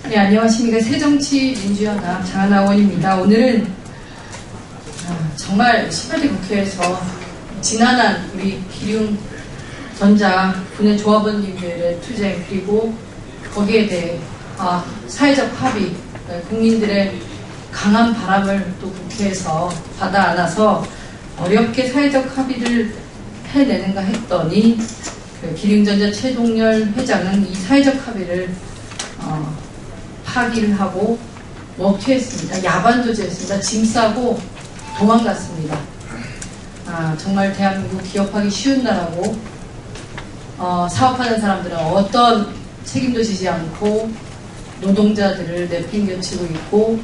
네, 안녕하십니까. 새정치민주연합 장하나원입니다. 오늘은 정말 18대 국회에서 지난한 우리 기륭전자 분해 조합원님들의 투쟁, 그리고 거기에 대해 사회적 합의, 국민들의 강한 바람을 또 국회에서 받아 안아서 어렵게 사회적 합의를 해내는가 했더니 기륭전자 최동열 회장은 이 사회적 합의를 파기를 하고 먹튀했습니다. 야반 조치했습니다. 짐 싸고 도망갔습니다. 정말 대한민국 기업하기 쉬운 나라고 사업하는 사람들은 어떤 책임도 지지 않고 노동자들을 내팽겨치고 있고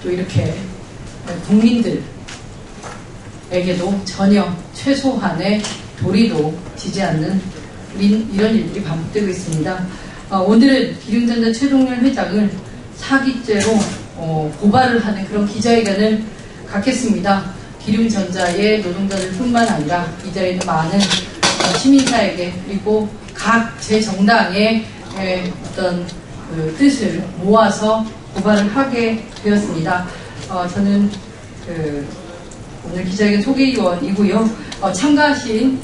또 이렇게 국민들에게도 전혀 최소한의 도리도 지지 않는 이런 일들이 반복되고 있습니다. 오늘은 기륭전자 최동열 회장을 사기죄로 고발을 하는 그런 기자회견을 갖겠습니다. 기륭전자의 노동자들 뿐만 아니라 이 자리에 있는 많은 시민사에게 그리고 각 제 정당의 어떤 뜻을 모아서 고발을 하게 되었습니다. 저는 오늘 기자회견 소개위원이고요. 참가하신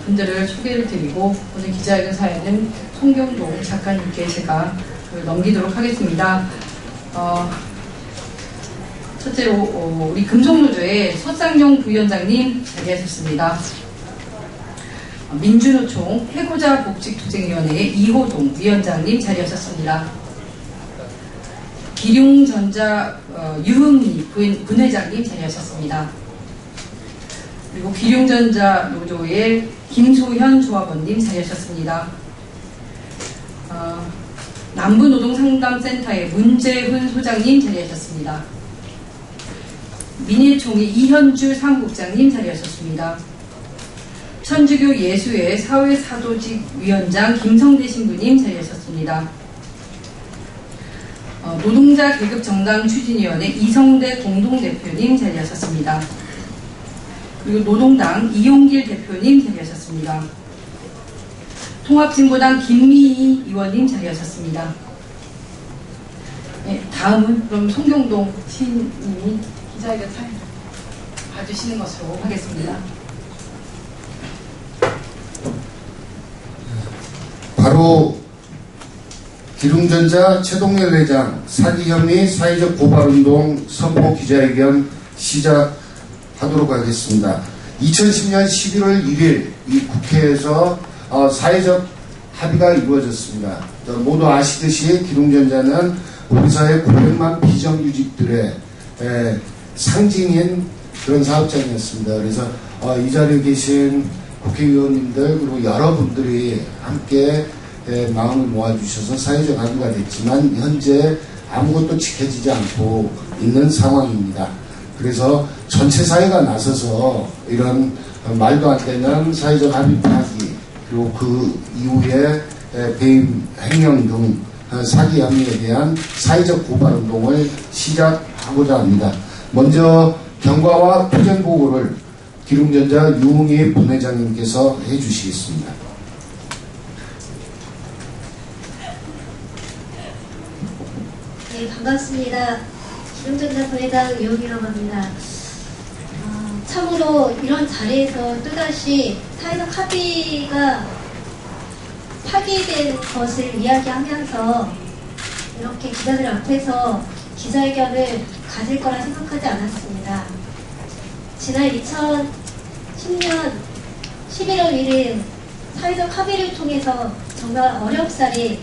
분들을 소개를 드리고 오늘 기자회견 사회는 송경동 작가님께 제가 넘기도록 하겠습니다. 첫째로 우리 금속노조의 서쌍용 부위원장님 자리하셨습니다. 민주노총 해고자 복직투쟁위원회의 이호동 위원장님 자리하셨습니다. 기륭전자 유흥리 분회장님 자리하셨습니다. 그리고 기륭전자 노조의 김소현 조합원님 자리하셨습니다. 남부노동상담센터의 문재훈 소장님 자리하셨습니다. 민일총의 이현주 상국장님 자리하셨습니다. 천주교 예수회 사회사도직 위원장 김성대 신부님 자리하셨습니다. 노동자 계급정당 추진위원회 이성대 공동대표님 자리하셨습니다. 그리고 노동당 이용길 대표님 자리하셨습니다. 통합진보당 김미희 의원님 자리하셨습니다. 네, 다음은 그럼 송경동 시인님이 기자회견 사연 봐주시는 것으로 하겠습니다. 바로 기룽전자 최동열 회장 사기 혐의 사회적 고발운동 선포 기자회견 시작하도록 하겠습니다. 2010년 11월 1일 이 국회에서 사회적 합의가 이루어졌습니다. 모두 아시듯이 기룽전자는 우리 사회 900만 비정규직들의 상징인 그런 사업장이었습니다. 그래서 이 자리에 계신 국회의원님들 그리고 여러분들이 함께 마음을 모아주셔서 사회적 합의가 됐지만 현재 아무것도 지켜지지 않고 있는 상황입니다. 그래서 전체 사회가 나서서 이런 말도 안 되는 사회적 합의 파기 그리고 그 이후에 배임 횡령 등 사기 혐의에 대한 사회적 고발 운동을 시작하고자 합니다. 먼저 경과와 투쟁 보고를 기룽전자 유흥희 분회장님께서 해주시겠습니다. 네, 반갑습니다. 기룽전자 분회장 유흥희라고 합니다. 참으로 이런 자리에서 또다시 사회적 합의가 파기된 것을 이야기하면서 이렇게 기자들 앞에서 기자회견을 가질 거라 생각하지 않았습니다. 지난 2010년 11월 1일 사회적 합의를 통해서 정말 어렵사리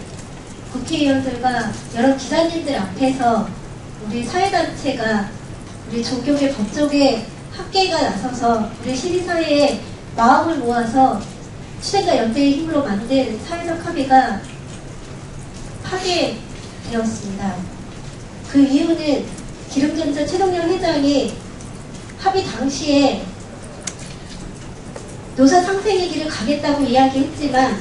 국회의원들과 여러 기자님들 앞에서 우리 사회단체가 우리 종교계 법조계 학계가 나서서 우리 시민사회의 마음을 모아서 투쟁과 연대의 힘으로 만든 사회적 합의가 파괴되었습니다. 그 이유는 기룽전자 최동열 회장이 합의 당시에 노사 상생의 길을 가겠다고 이야기했지만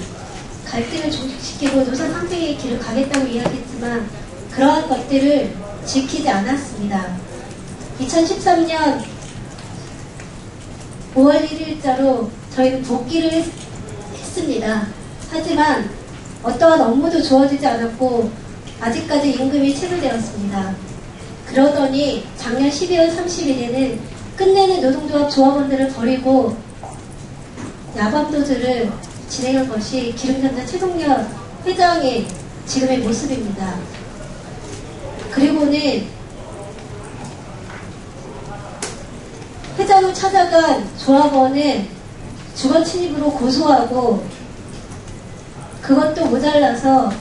갈등을 종식시키고 노사 상생의 길을 가겠다고 이야기했지만 그러한 것들을 지키지 않았습니다. 2013년 5월 1일자로 저희는 복귀를 했습니다. 하지만 어떠한 업무도 주어지지 않았고 아직까지 임금이 체불되었습니다. 그러더니 작년 12월 30일에는 끝내는 노동조합 조합원들을 버리고 야밤도주를 진행한 것이 기름전자 최동렬 회장의 지금의 모습입니다. 그리고는 회장을 찾아간 조합원은 주거 침입으로 고소하고 그것도 모자라서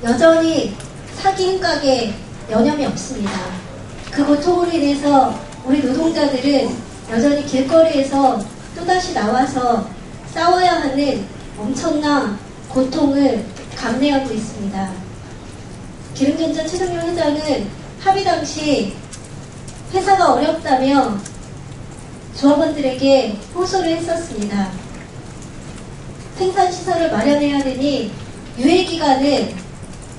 여전히 사기 행각에 여념이 없습니다. 그 고통으로 인해서 우리 노동자들은 여전히 길거리에서 또다시 나와서 싸워야 하는 엄청난 고통을 감내하고 있습니다. 기름전자 최동렬 회장은 합의 당시 회사가 어렵다며 조합원들에게 호소를 했었습니다. 생산시설을 마련해야 되니 유예기간을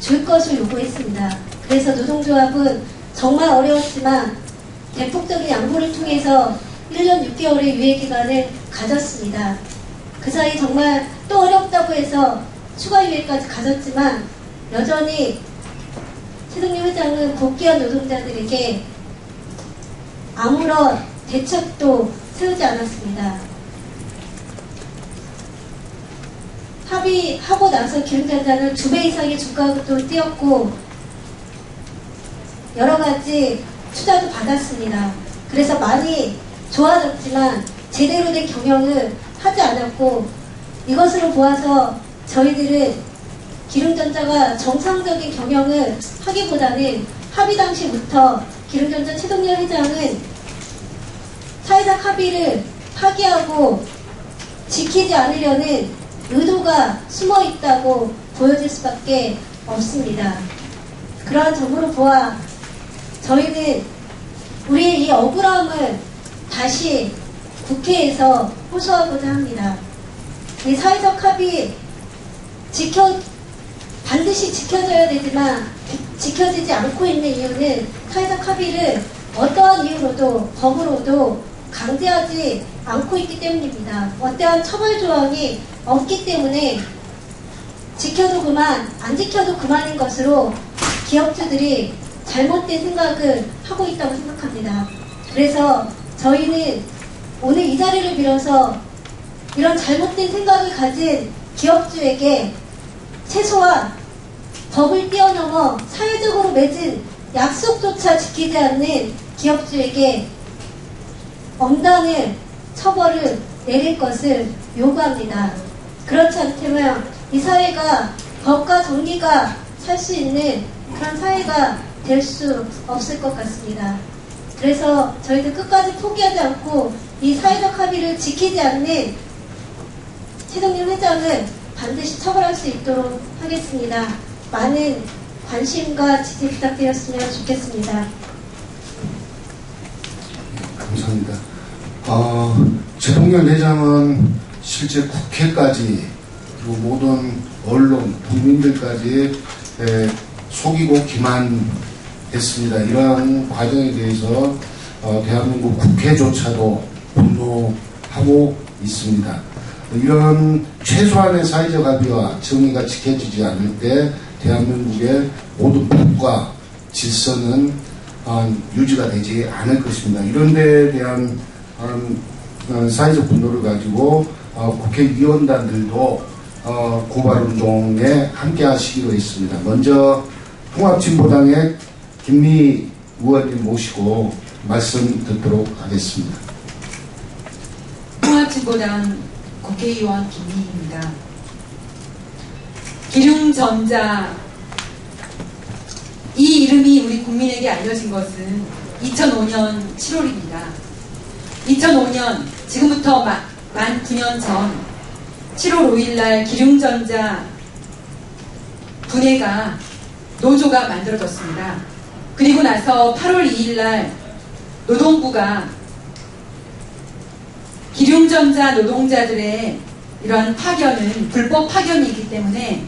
줄 것을 요구했습니다. 그래서 노동조합은 정말 어려웠지만 대폭적인 양보를 통해서 1년 6개월의 유예기간을 가졌습니다. 그 사이 정말 또 어렵다고 해서 추가 유예까지 가졌지만 여전히 최동렬 회장은 복귀한 노동자들에게 아무런 대책도 세우지 않았습니다. 합의하고 나서 기름전자는 2배 이상의 주가도 띄었고 여러 가지 투자도 받았습니다. 그래서 많이 좋아졌지만 제대로 된 경영을 하지 않았고 이것으로 보아서 저희들은 기름전자가 정상적인 경영을 하기보다는 합의 당시부터 기름전자 최동렬 회장은 사회적 합의를 파기하고 지키지 않으려는 의도가 숨어 있다고 보여질 수밖에 없습니다. 그러한 점으로 보아 저희는 우리의 이 억울함을 다시 국회에서 호소하고자 합니다. 이 사회적 합의 반드시 지켜져야 되지만 지켜지지 않고 있는 이유는 사회적 합의를 어떠한 이유로도 법으로도 강제하지 않고 있기 때문입니다. 어떠한 처벌 조항이 없기 때문에 지켜도 그만, 안 지켜도 그만인 것으로 기업주들이 잘못된 생각을 하고 있다고 생각합니다. 그래서 저희는 오늘 이 자리를 빌어서 이런 잘못된 생각을 가진 기업주에게 최소한 법을 뛰어넘어 사회적으로 맺은 약속조차 지키지 않는 기업주에게 엄단의 처벌을 내릴 것을 요구합니다. 그렇지 않다면 이 사회가 법과 정의가 살 수 있는 그런 사회가 될 수 없을 것 같습니다. 그래서 저희들 끝까지 포기하지 않고 이 사회적 합의를 지키지 않는 최동렬 회장을 반드시 처벌할 수 있도록 하겠습니다. 많은 관심과 지지 부탁드렸으면 좋겠습니다. 감사합니다. 최동렬 회장은 실제 국회까지 그리고 모든 언론, 국민들까지 속이고 기만했습니다. 이러한 과정에 대해서 대한민국 국회조차도 분노하고 있습니다. 이런 최소한의 사회적 합의와 정의가 지켜지지 않을 때 대한민국의 모든 법과 질서는 유지가 되지 않을 것입니다. 이런 데에 대한 사회적 분노를 가지고 국회의원단들도 고발운동에 함께 하시기로 했습니다. 먼저 통합진보당의 김미 의원님 모시고 말씀 듣도록 하겠습니다. 통합진보당 국회의원 김미희입니다. 기름전자 이 이름이 우리 국민에게 알려진 것은 2005년 7월입니다. 2005년 지금부터 만 9년 전 7월 5일날 기름전자 분해가 노조가 만들어졌습니다. 그리고 나서 8월 2일날 노동부가 기름전자 노동자들의 이러한 파견은 불법 파견이기 때문에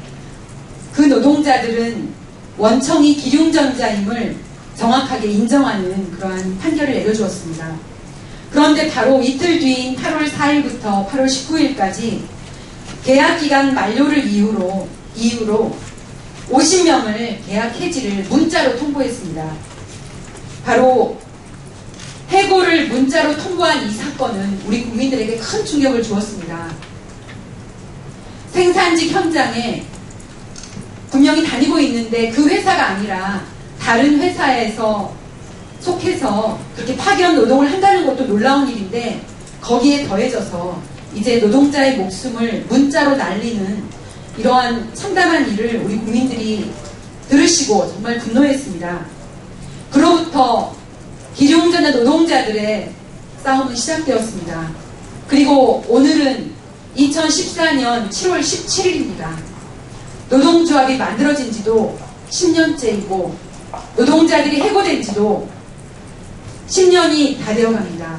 그 노동자들은 원청이 기름전자임을 정확하게 인정하는 그러한 판결을 내려주었습니다. 그런데 바로 이틀 뒤인 8월 4일부터 8월 19일까지 계약기간 만료를 이유로 50명을 계약 해지를 문자로 통보했습니다. 바로 해고를 문자로 통보한 이 사건은 우리 국민들에게 큰 충격을 주었습니다. 생산직 현장에 분명히 다니고 있는데 그 회사가 아니라 다른 회사에서 속해서 그렇게 파견 노동을 한다는 것도 놀라운 일인데, 거기에 더해져서 이제 노동자의 목숨을 문자로 날리는 이러한 참담한 일을 우리 국민들이 들으시고 정말 분노했습니다. 그로부터 기룡전자 노동자들의 싸움은 시작되었습니다. 그리고 오늘은 2014년 7월 17일입니다. 노동조합이 만들어진 지도 10년째이고 노동자들이 해고된 지도 10년이 다 되어갑니다.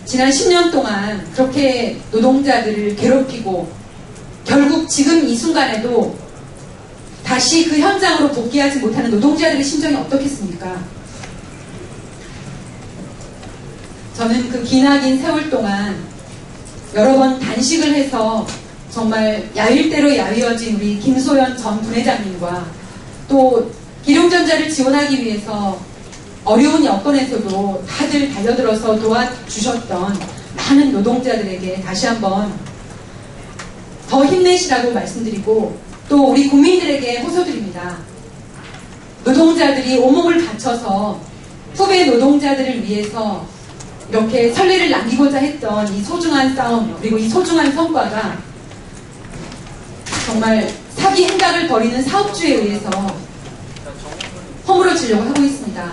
지난 10년 동안 그렇게 노동자들을 괴롭히고 결국 지금 이 순간에도 다시 그 현장으로 복귀하지 못하는 노동자들의 심정이 어떻겠습니까? 저는 그 기나긴 세월 동안 여러 번 단식을 해서 정말 야일대로 야위어진 우리 김소연 전 부회장님과 또 기룡전자를 지원하기 위해서 어려운 여건에서도 다들 달려들어서 도와주셨던 많은 노동자들에게 다시 한번 더 힘내시라고 말씀드리고, 또 우리 국민들에게 호소드립니다. 노동자들이 온몸을 바쳐서 후배 노동자들을 위해서 이렇게 선례를 남기고자 했던 이 소중한 싸움, 그리고 이 소중한 성과가 정말 사기 행각을 벌이는 사업주에 의해서 허물어지려고 하고 있습니다.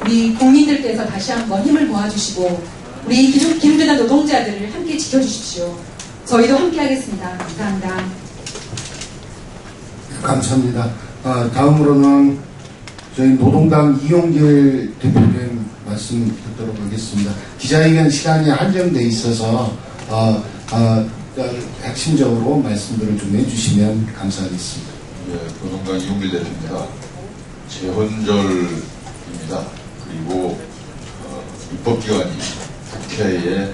우리 국민들께서 다시 한번 힘을 모아주시고 우리 기름전자 노동자들을 함께 지켜주십시오. 저희도 함께 하겠습니다. 감사합니다. 감사합니다. 다음으로는 저희 노동당 이용길 대표님 말씀 듣도록 하겠습니다. 기자회견 시간이 한정돼 있어서 핵심적으로 말씀들을 좀 해주시면 감사하겠습니다. 예, 노동당 이용길 대표입니다. 재헌절입니다. 그리고 입법기관이 국회에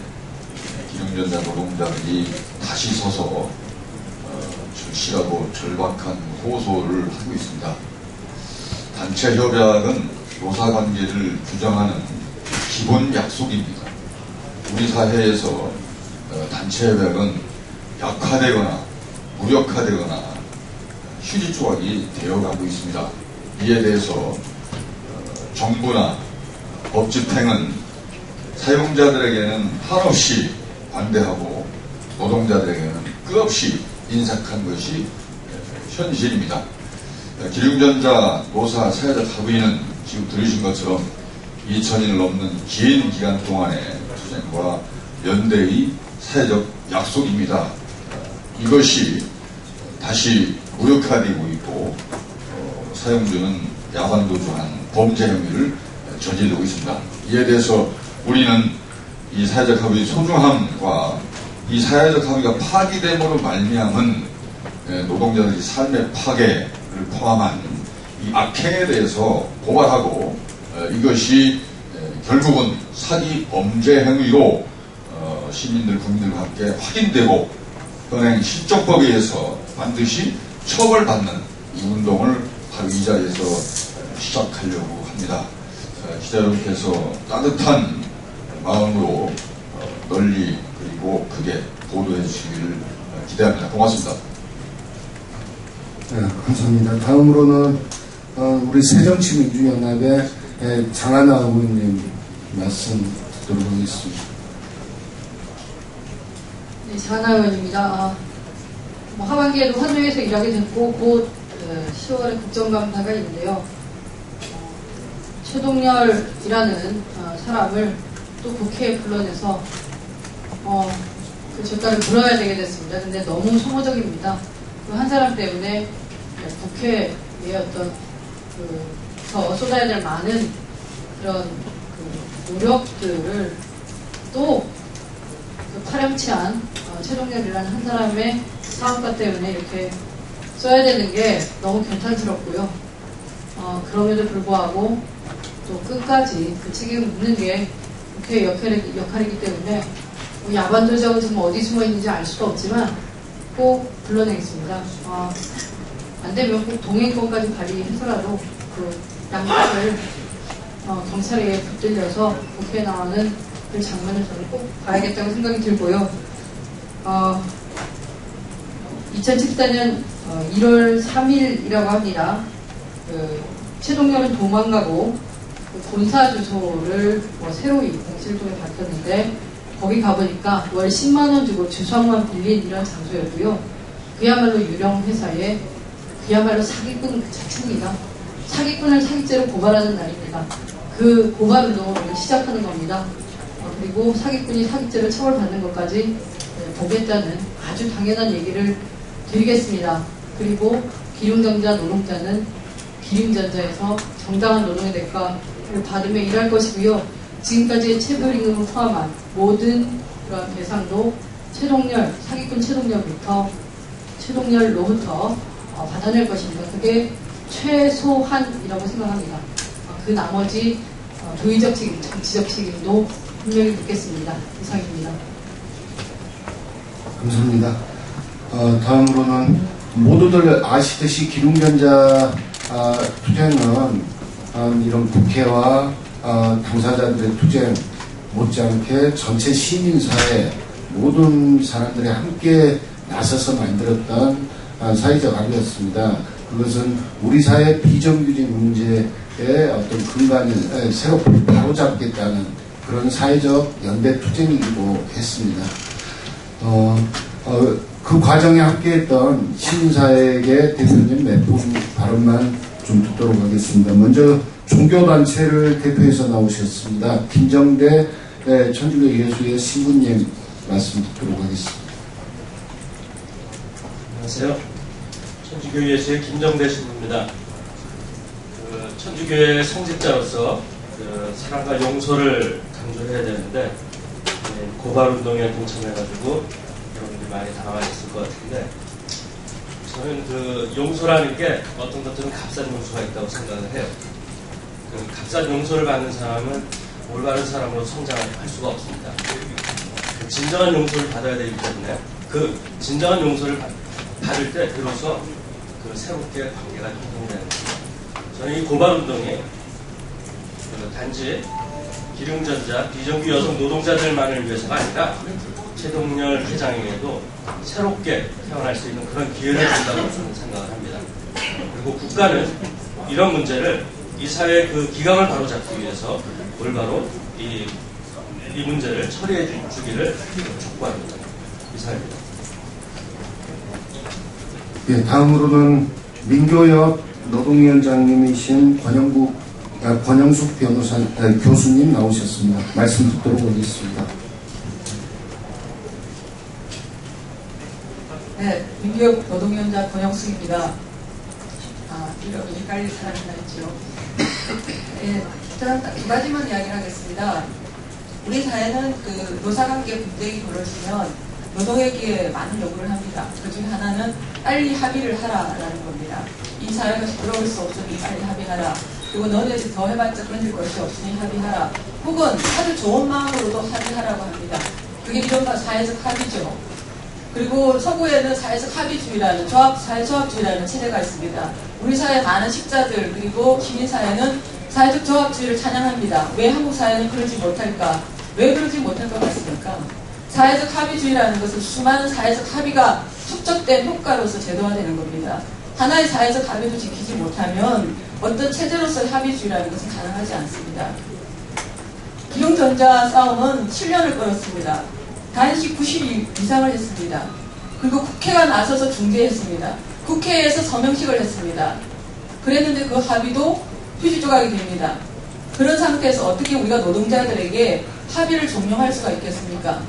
기룡전자 노동자들이 다시 서서 절실하고 절박한 호소를 하고 있습니다. 단체 협약은 노사관계를 규정하는 기본 약속입니다. 우리 사회에서 단체 협약은 약화되거나 무력화되거나 휴지 조각이 되어가고 있습니다. 이에 대해서 정부나 법 집행은 사용자들에게는 한없이 반대하고 노동자들에게는 끝없이 인색한 것이 현실입니다. 기룡전자 노사 사회적 합의는 지금 들으신 것처럼 2000일을 넘는 긴 기간 동안의 투쟁과 연대의 사회적 약속입니다. 이것이 다시 무력화되고 있고 사용주는 야반도주한 범죄 행위를 저지르고 있습니다. 이에 대해서 우리는 이 사회적 합의의 소중함과 이 사회적 합의가 파기됨으로 말미암은 노동자들의 삶의 파괴를 포함한 이 악행에 대해서 고발하고 이것이 결국은 사기 범죄 행위로 시민들, 국민들과 함께 확인되고 현행 실정법에 의해서 반드시 처벌받는 이 운동을 바로 이 자리에서 시작하려고 합니다. 기자 여러분께서 따뜻한 마음으로 널리 그리고 크게 보도해 주시기를 기대합니다. 고맙습니다. 네, 감사합니다. 다음으로는 우리 새정치민주연합의 장하나 의원님 말씀 듣도록 하겠습니다. 네, 장하나 의원입니다. 하반기에도 환노에서 일하게 됐고 곧 10월에 국정감사가 있는데요. 최동열이라는 사람을 또 국회에 불러내서 그 젓가락을 물어야 되게 됐습니다. 근데 너무 소모적입니다. 그 한 사람 때문에 국회의 어떤 더 쏟아야 될 많은 그런 노력들을 또 그 파렴치한 최동열이라는 한 사람의 사업가 때문에 이렇게 써야 되는 게 너무 괜찮스럽고요. 그럼에도 불구하고 또 끝까지 그 책임을 묻는 게 국회의 역할이기 때문에 야반도적은 정말 어디 숨어 있는지 알 수도 없지만 꼭 불러내겠습니다. 안 되면 꼭 동행권까지 발휘해서라도 그 양말을 경찰에 붙들려서 국회에 나오는 그 장면을 저는 꼭 봐야겠다고 생각이 들고요. 2014년 1월 3일이라고 합니다. 최동렬은 도망가고 본사 주소를 새로이 공지를 통해 밝혔는데 거기 가보니까 월 10만원 주고 주소만 빌린 이런 장소였고요. 그야말로 유령 회사의 그야말로 사기꾼 그 자체입니다. 사기꾼을 사기죄로 고발하는 날입니다. 그 고발 운동을 오늘 시작하는 겁니다. 그리고 사기꾼이 사기죄로 처벌받는 것까지 보겠다는 아주 당연한 얘기를 드리겠습니다. 그리고 기름전자 노동자는 기름전자에서 정당한 노동의 대가를 받으며 일할 것이고요. 지금까지의 체불임금을 포함한 모든 그런 대상도 최동렬, 사기꾼 최동렬로부터 받아낼 것입니다. 그게 최소한이라고 생각합니다. 그 나머지 도의적 책임, 정치적 책임도 분명히 묻겠습니다. 이상입니다. 감사합니다. 다음으로는 모두들 아시듯이 기름전자 투쟁은 이런 국회와 당사자들의 투쟁 못지않게 전체 시민사회 모든 사람들이 함께 나서서 만들었던 사회적 악이었습니다. 그것은 우리 사회 비정규직 문제의 어떤 근간을 새롭게 바로잡겠다는 그런 사회적 연대 투쟁이기도 했습니다. 그 과정에 함께했던 시민사회의 대표님 몇 분 발언만 좀 듣도록 하겠습니다. 먼저 종교단체를 대표해서 나오셨습니다. 김정대 천주교 예수의 신부님 말씀 듣도록 하겠습니다. 안녕하세요. 천주교 예수의 김정대 신부입니다. 천주교의 성직자로서 사랑과 용서를 강조해야 되는데 고발운동에 동참해가지고 여러분들이 많이 당황하셨을 것 같은데 저는 용서라는 게 어떤 것들은 값싼 용서가 있다고 생각을 해요. 값싼 용서를 받는 사람은 올바른 사람으로 성장할 수가 없습니다. 진정한 용서를 받아야 되기 때문에 그 진정한 용서를 받을 때 비로소 새롭게 관계가 형성되는 겁니다. 저는 이 고발운동이 단지 기름전자, 비정규 여성 노동자들만을 위해서가 아니라 최동렬 회장에게도 새롭게 태어날 수 있는 그런 기회를 준다고 저는 생각을 합니다. 그리고 국가는 이런 문제를 이 사회의 그 기강을 바로잡기 위해서 올바로 이 문제를 처리해 주기를 촉구합니다. 이상입니다. 예, 다음으로는 민교협 노동위원장님이신 권영숙 교수님 나오셨습니다. 말씀 듣도록 하겠습니다. 네, 민교협 노동위원장 권영숙입니다. 이렇게 헷갈릴 사람이 다 있죠. 네, 저는 딱 두 가지만 이야기를 하겠습니다. 우리 사회는 노사관계 분쟁이 벌어지면 노동회계에 많은 요구를 합니다. 그 중에 하나는 빨리 합의를 하라라는 겁니다. 이 사회가 시끄러울 수 없으니 빨리 합의하라. 그리고 너네들 더 해봤자 끊을 것이 없으니 합의하라. 혹은 아주 좋은 마음으로도 합의하라고 합니다. 그게 이른바 사회적 합의죠. 그리고 서구에는 사회적 합의주의라는 사회조합주의라는 체제가 있습니다. 우리 사회 많은 식자들 그리고 시민사회는 사회적 조합주의를 찬양합니다. 왜 한국 사회는 그러지 못할까? 왜 그러지 못할 것 같습니까? 사회적 합의주의라는 것은 수많은 사회적 합의가 축적된 효과로서 제도화되는 겁니다. 하나의 사회적 합의도 지키지 못하면 어떤 체제로서의 합의주의라는 것은 가능하지 않습니다. 기름전자 싸움은 7년을 끌었습니다. 단식 90일 이상을 했습니다. 그리고 국회가 나서서 중재했습니다. 국회에서 서명식을 했습니다. 그랬는데 그 합의도 휴지 조각이 됩니다. 그런 상태에서 어떻게 우리가 노동자들에게 합의를 종용할 수가 있겠습니까?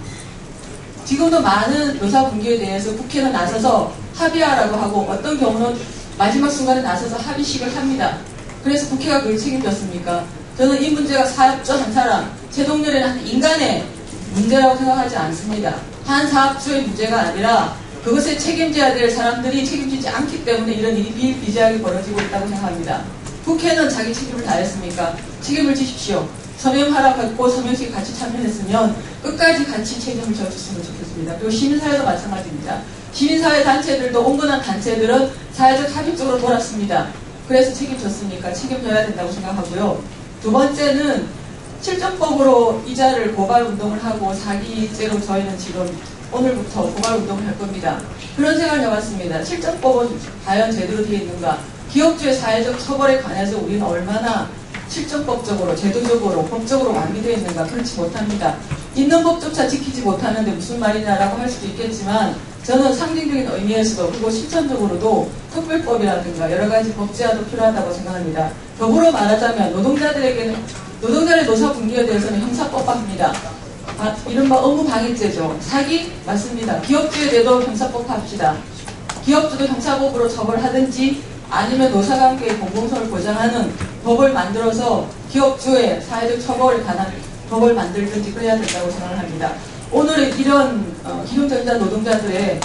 지금도 많은 노사분규에 대해서 국회는 나서서 합의하라고 하고 어떤 경우는 마지막 순간에 나서서 합의식을 합니다. 그래서 국회가 그걸 책임졌습니까? 저는 이 문제가 사업주 한 사람, 최동렬이라는 한 인간의 문제라고 생각하지 않습니다. 한 사업주의 문제가 아니라 그것에 책임져야 될 사람들이 책임지지 않기 때문에 이런 일이 비일비재하게 벌어지고 있다고 생각합니다. 국회는 자기 책임을 다했습니까? 책임을 지십시오. 서명하라고 했고 서명식에 같이 참여했으면 끝까지 같이 책임을 져줬으면 좋겠습니다. 그리고 시민사회도 마찬가지입니다. 시민사회 단체들도 온건한 단체들은 사회적 합의 쪽으로 돌았습니다. 그래서 책임졌으니까 책임져야 된다고 생각하고요. 두 번째는 실정법으로 이자를 고발 운동을 하고 사기죄로 저희는 지금 오늘부터 고발 운동을 할 겁니다. 그런 생각을 해봤습니다. 실정법은 과연 제대로 되어 있는가? 기업주의 사회적 처벌에 관해서 우리는 얼마나 실정법적으로, 제도적으로, 법적으로 완비되어 있는가? 그렇지 못합니다. 있는 법조차 지키지 못하는데 무슨 말이냐라고 할 수도 있겠지만 저는 상징적인 의미에서도 그리고 실천적으로도 특별법이라든가 여러 가지 법 제화도 필요하다고 생각합니다. 더불어 말하자면 노동자의 노사 분기에 대해서는 형사법화합니다. 이른바 업무방해죄죠. 사기 맞습니다. 기업주에 대해도 형사법 합시다. 기업주도 형사법으로 처벌하든지 아니면 노사관계의 공공성을 보장하는 법을 만들어서 기업주의 사회적 처벌에 관한 법을 만들든지 그래야 된다고 생각합니다. 오늘은 이런 기름전자 노동자들의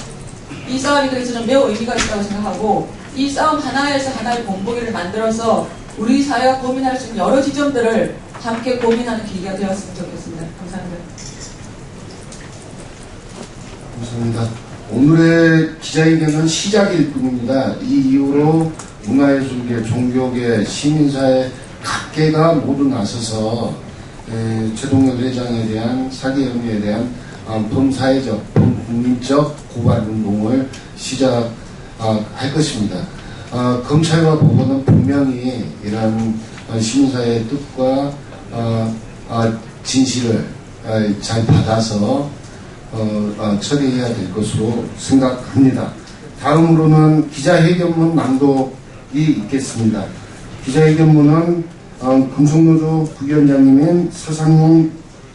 이 싸움이 그래서 저는 매우 의미가 있다고 생각하고 이 싸움 하나에서 하나의 본보기를 만들어서 우리 사회가 고민할 수 있는 여러 지점들을 함께 고민하는 기회가 되었으면 좋겠습니다. 감사합니다. 감사합니다. 오늘의 기자회견은 시작일 뿐입니다. 이 이후로 문화예술계, 종교계, 시민사회 각계가 모두 나서서 최동열 회장에 대한 사기 혐의에 대한 범사회적, 범국민적 고발운동을 시작할 것입니다. 검찰과 법원은 분명히 이런 시민사회의 뜻과 진실을 잘 받아서 처리해야 될 것으로 생각합니다. 다음으로는 기자회견문 낭독이 있겠습니다. 기자회견문은 금속노조 부위원장님인 서상용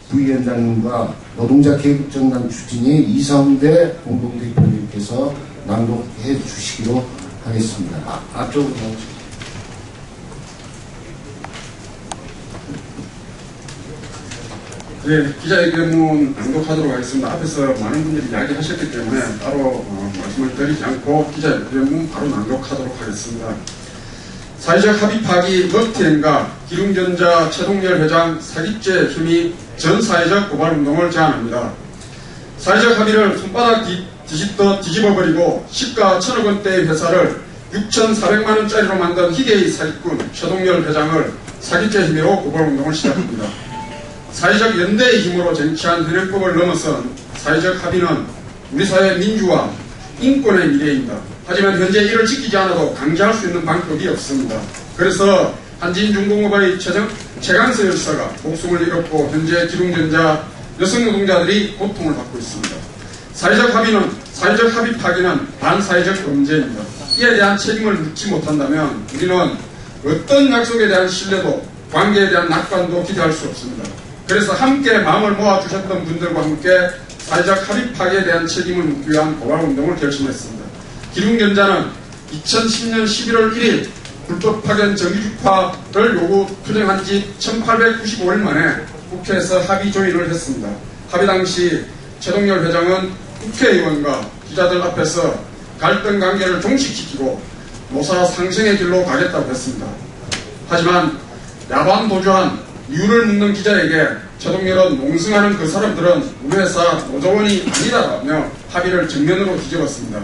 부위원장님과 노동자 계급정당 추진이 이성대 공동대표님께서 낭독해 주시기로 하겠습니다. 앞쪽으로 나오시죠. 네, 기자회견문 낭독하도록 하겠습니다. 앞에서 많은 분들이 이야기하셨기 때문에 따로 말씀을 드리지 않고 기자회견문 바로 낭독하도록 하겠습니다. 사회적 합의 파기 먹튀행가 기름전자 최동열 회장 사기죄 혐의 전 사회적 고발운동을 제안합니다. 사회적 합의를 손바닥 뒤집어버리고 시가 1,000억 원대의 회사를 6,400만 원짜리로 만든 희대의 사기꾼 최동열 회장을 사기죄 혐의로 고발운동을 시작합니다. 사회적 연대의 힘으로 쟁취한 현행법을 넘어선 사회적 합의는 우리 사회의 민주화, 인권의 미래입니다. 하지만 현재 이를 지키지 않아도 강제할 수 있는 방법이 없습니다. 그래서 한진중공업의 최강서 열사가 목숨을 잃었고 현재 기름전자 여성 노동자들이 고통을 받고 있습니다. 사회적 합의 파기는 반사회적 범죄입니다. 이에 대한 책임을 묻지 못한다면 우리는 어떤 약속에 대한 신뢰도 관계에 대한 낙관도 기대할 수 없습니다. 그래서 함께 마음을 모아주셨던 분들과 함께 사회적 합의 파기에 대한 책임을 묻기 위한 고발운동을 결심했습니다. 기름전자는 2010년 11월 1일 불법 파견 정규직화를 요구 투쟁한 지 1895일 만에 국회에서 합의 조인을 했습니다. 합의 당시 최동열 회장은 국회의원과 기자들 앞에서 갈등 관계를 종식시키고 노사 상생의 길로 가겠다고 했습니다. 하지만 야반 도주한 이유를 묻는 기자에게 최동열은 몽승하는 그 사람들은 우리 회사 노조원이 아니다라며 합의를 정면으로 뒤집었습니다.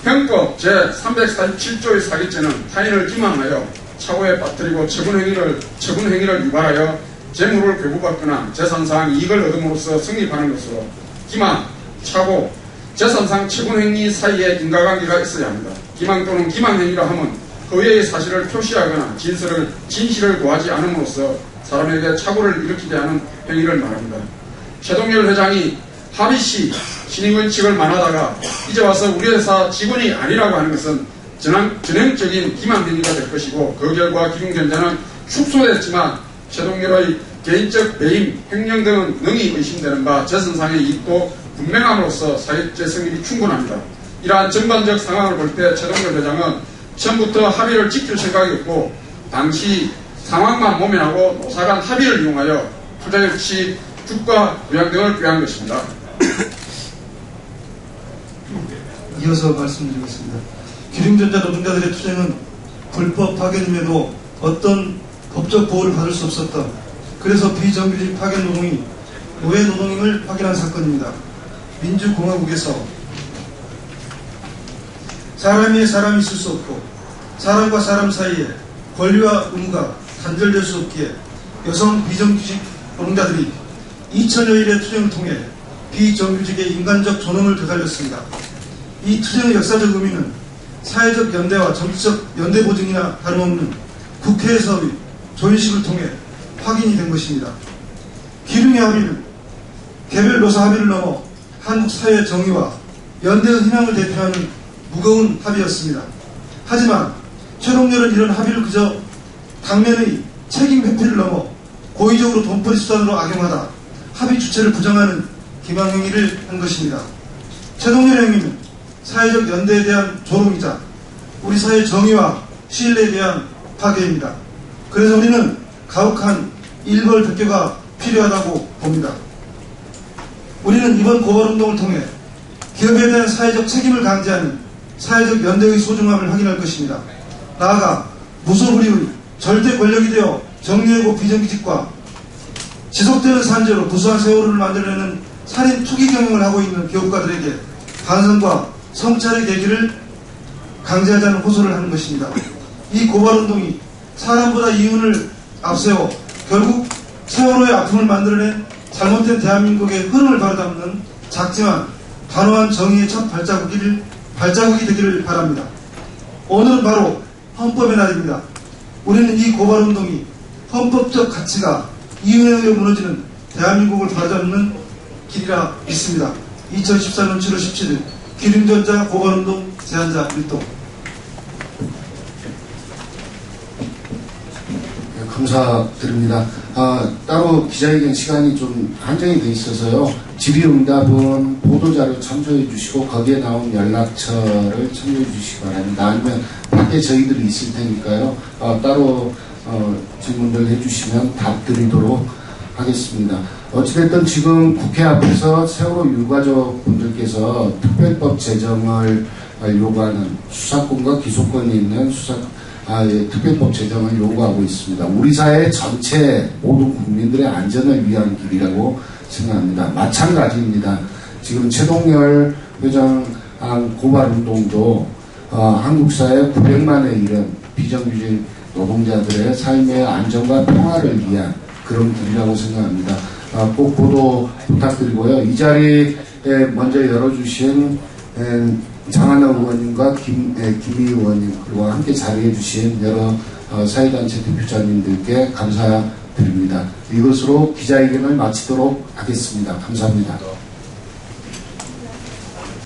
형법 제347조의 사기죄는 타인을 기망하여 차고에 빠뜨리고 처분 행위를 유발하여 재물을 교부받거나 재산상 이익을 얻음으로써 성립하는 것으로 기망, 차고, 재산상 처분 행위 사이에 인과관계가 있어야 합니다. 기망 또는 기망행위라 함은 허위의 사실을 표시하거나 진실을 고하지 않음으로써 사람에게 착오를 일으키게 하는 행위를 말합니다. 최동열 회장이 합의 시 신임원칙을 만하다가 이제 와서 우리 회사 직원이 아니라고 하는 것은 전형적인 기망행위가 될 것이고 그 결과 기름전자는 축소됐지만 최동열의 개인적 배임, 횡령 등은 능히 의심되는 바 재산상의 이익도 분명함으로써 사기죄 성립이 충분합니다. 이러한 전반적 상황을 볼 때 최동열 회장은 처음부터 합의를 지킬 생각이었고 당시 상황만 모면하고 노사 간 합의를 이용하여 투자유치, 주가 부양 등을 꾀한 것입니다. 이어서 말씀드리겠습니다. 기름전자 노동자들의 투쟁은 불법 파견임에도 어떤 법적 보호를 받을 수 없었다. 그래서 비정규직 파견 노동이 노예 노동임을 확인한 사건입니다. 민주공화국에서 사람이 있을 수 없고 사람과 사람 사이에 권리와 의무가 단절될 수 없기에 여성 비정규직 노동자들이 2000여일의 투쟁을 통해 비정규직의 인간적 존엄을 되살렸습니다. 이 투쟁의 역사적 의미는 사회적 연대와 정치적 연대 보증이나 다름없는 국회에서의 조인식을 통해 확인이 된 것입니다. 기룡의 합의는 개별 노사 합의를 넘어 한국 사회의 정의와 연대의 희망을 대표하는 무거운 합의였습니다. 하지만 최동렬은 이런 합의를 그저 당면의 책임 회피를 넘어 고의적으로 돈벌이 수단으로 악용하다 합의 주체를 부정하는 기망행위를 한 것입니다. 최동렬 행위는 사회적 연대에 대한 조롱이자 우리 사회의 정의와 신뢰에 대한 파괴입니다. 그래서 우리는 가혹한 일벌백계가 필요하다고 봅니다. 우리는 이번 고발운동을 통해 기업에 대한 사회적 책임을 강제하는 사회적 연대의 소중함을 확인할 것입니다. 나아가 무소불위의 절대 권력이 되어 정리해고 비정규직과 지속되는 산재로 구수한 세월호를 만들어내는 살인 투기 경영을 하고 있는 기업가들에게 반성과 성찰의 계기를 강제하자는 호소를 하는 것입니다. 이 고발운동이 사람보다 이윤을 앞세워 결국 세월호의 아픔을 만들어낸 잘못된 대한민국의 흐름을 바로잡는 작지만 단호한 정의의 첫 발자국이 되기를 바랍니다. 오늘은 바로 헌법의 날입니다. 우리는 이 고발운동이 헌법적 가치가 이윤에 의해 무너지는 대한민국을 바로잡는 길이라 믿습니다. 2014년 7월 17일 기름전자 고발운동 제안자 일동. 네, 감사드립니다. 따로 기자회견 시간이 좀 한정이 돼 있어서요. 질의응답은 보도자료 참조해 주시고 거기에 나온 연락처를 참조해 주시기 바랍니다. 아니면 밖에 저희들이 있을 테니까요. 따로 질문들 해주시면 답 드리도록 하겠습니다. 어찌됐든 지금 국회 앞에서 세월호 유가족 분들께서 특별법 제정을 요구하는 수사권과 기소권이 있는 특별법 제정을 요구하고 있습니다. 우리 사회 전체 모든 국민들의 안전을 위한 길이라고 생각합니다. 마찬가지입니다. 지금 최동렬 회장 고발운동도 한국 사회 900만에 이른 비정규직 노동자들의 삶의 안전과 평화를 위한 그런 길이라고 생각합니다. 꼭 보도 부탁드리고요. 이 자리에 먼저 열어주신 장하나 의원님과 김희 의원님 그리고 함께 자리해 주신 여러 사회단체 대표자님들께 감사드립니다. 이것으로 기자회견을 마치도록 하겠습니다. 감사합니다.